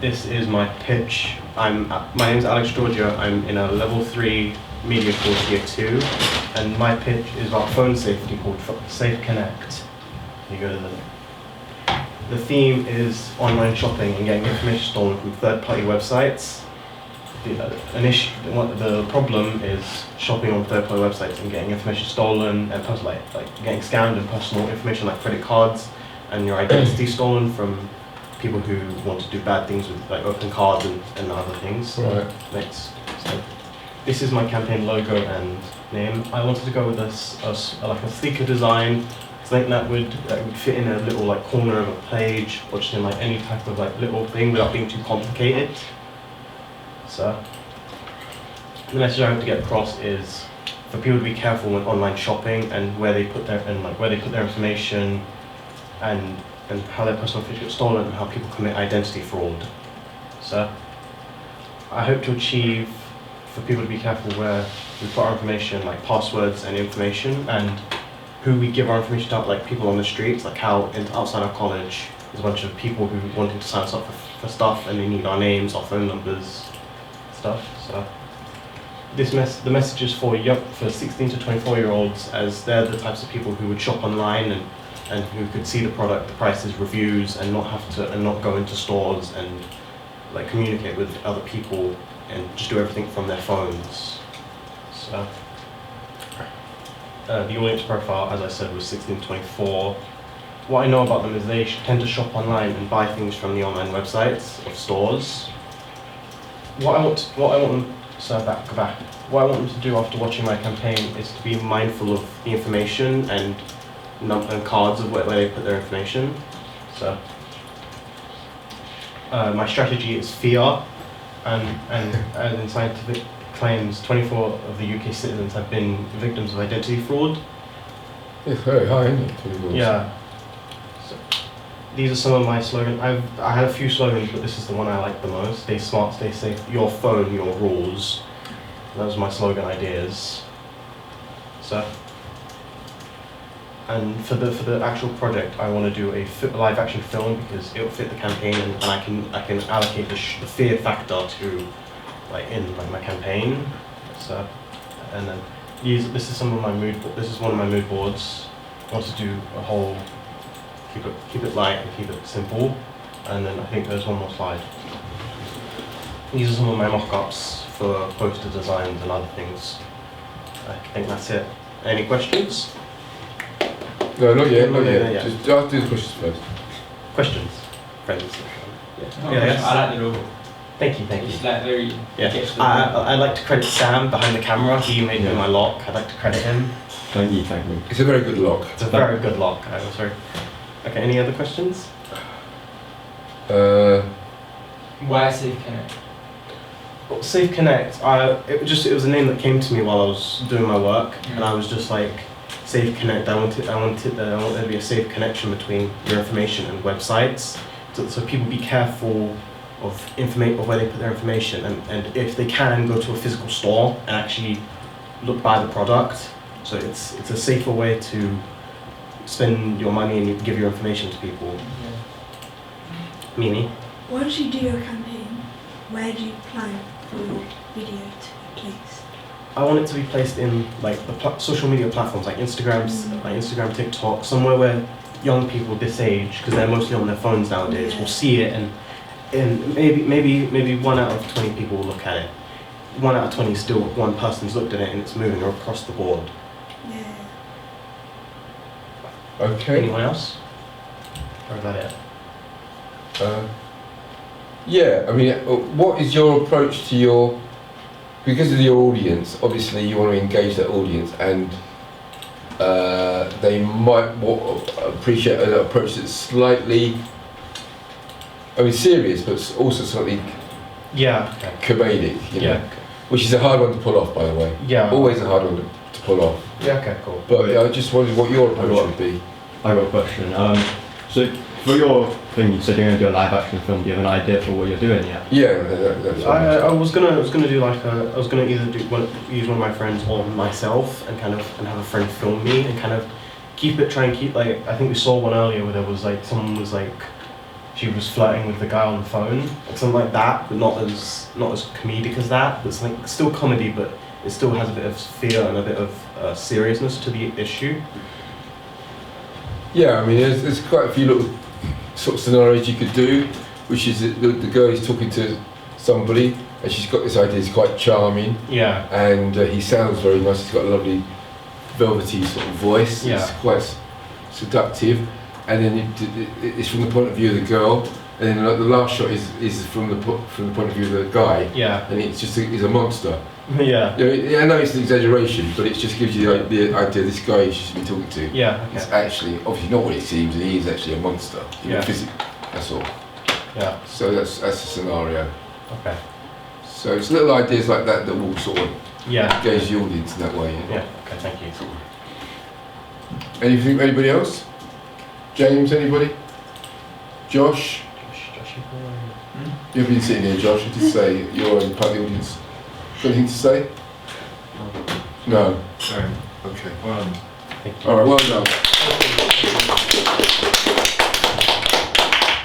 This is my pitch. My name is Alex Giorgio. I'm in a level 3 media course year 2, and my pitch is about phone safety called Safe Connect. You go to the theme is online shopping and getting information stolen from third-party websites. The problem is shopping on third-party websites and getting information stolen and like getting scammed and personal information like credit cards and your identity stolen from people who want to do bad things with like open cards and other things. Right. So this is my campaign logo and name. I wanted to go with a sleeker design, something that would fit in a little like corner of a page or just in like any type of like little thing without being too complicated. So the message I hope to get across is for people to be careful when online shopping and where they put their information and how their personal information gets stolen and how people commit identity fraud. So I hope to achieve for people to be careful where we put our information, like passwords and information, and who we give our information to, like people on the streets, like how outside our college there's a bunch of people who wanting to sign us up for stuff and they need our names, our phone numbers, stuff. So the message is for 16 to 24-year-olds, as they're the types of people who would shop online and who could see the product, the prices, reviews, and not go into stores and like communicate with other people and just do everything from their phones. So the audience profile, as I said, was 16 to 24. What I know about them is they tend to shop online and buy things from the online websites of stores. What I want them to do after watching my campaign is to be mindful of the information and cards of where they put their information. So my strategy is fear, and in scientific claims, 24 of the UK citizens have been victims of identity fraud. It's very high, isn't it? Yeah. So these are some of my slogans. I had a few slogans, but this is the one I like the most. Stay smart, stay safe. Your phone, your rules. Those are my slogan ideas. So. And for the actual project, I want to do a live action film because it will fit the campaign, and I can allocate the fear factor to my campaign. So, and then this is some of my this is one of my mood boards. I want to do a whole keep it light and keep it simple, and then I think there's one more slide. These are some of my mock-ups for poster designs and other things. I think that's it. Any questions? No, not yet. Yeah. Just do the questions first. Questions? Friends? No, yes. I like the logo. Thank you. It's like very... Yeah. I'd like to credit Sam behind the camera. He made me my lock. I'd like to credit him. Thank you. It's a very good lock. It's a very good lock. I'm sorry. Okay, any other questions? Why Safe Connect? Well, Safe Connect, it was a name that came to me while I was doing my work, and I was just like, Safe Connect. I want there to be a safe connection between your information and websites, so people be careful of where they put their information, and if they can, go to a physical store and actually buy the product. So it's a safer way to spend your money and you give your information to people. Yeah. Mimi? Once you do your campaign, where do you plan for your video to be placed? I want it to be placed in like the social media platforms like Instagram, TikTok, somewhere where young people this age, because they're mostly on their phones nowadays, will see it, and maybe 1 out of 20 people will look at it. 1 out of 20 is still one person's looked at it and it's moving across the board. Yeah. Okay. Anyone else? Or is that it? Yeah, I mean, what is your approach to because of your audience, obviously you want to engage that audience, and they might appreciate an approach that's slightly, serious, but also slightly comedic, which is a hard one to pull off, by the way. Yeah. Always a hard one to pull off. Yeah, okay, cool. But I just wondered what your approach would be. I got a question. So for your thing, you said you're going to do a live action film. Do you have an idea for what you're doing yet? Yeah, that's what I was gonna do either use one of my friends or myself and have a friend film me and try and keep like, I think we saw one earlier where there was like someone was like she was flirting with the guy on the phone, or something like that, but not as comedic as that. But it's like still comedy, but it still has a bit of fear and a bit of seriousness to the issue. Yeah, I mean, there's quite a few little sort of scenarios you could do, which is the girl is talking to somebody, and she's got this idea. He's quite charming, Yeah, and he sounds very nice. He's got a lovely velvety sort of voice. Yeah. It's quite seductive, and then it's from the point of view of the girl, and then the last shot is from the point of view of the guy, yeah, and it's just he's a monster. yeah, You know, I know it's an exaggeration, but it just gives you the idea this guy you should be talking to. yeah. It's Okay. actually obviously not what it seems, and he is actually a monster. Yeah. That's all. Yeah. So that's a scenario. Okay. So it's little ideas like that that will sort of Yeah. engage the audience in that way. Yeah. Okay. Thank you. Anything? Anybody else? James? Anybody? Josh? You've been sitting here, Josh. You did say you're part of the audience. Got anything to say? No. Sorry. Okay. Well, Thank you. All right. Well done.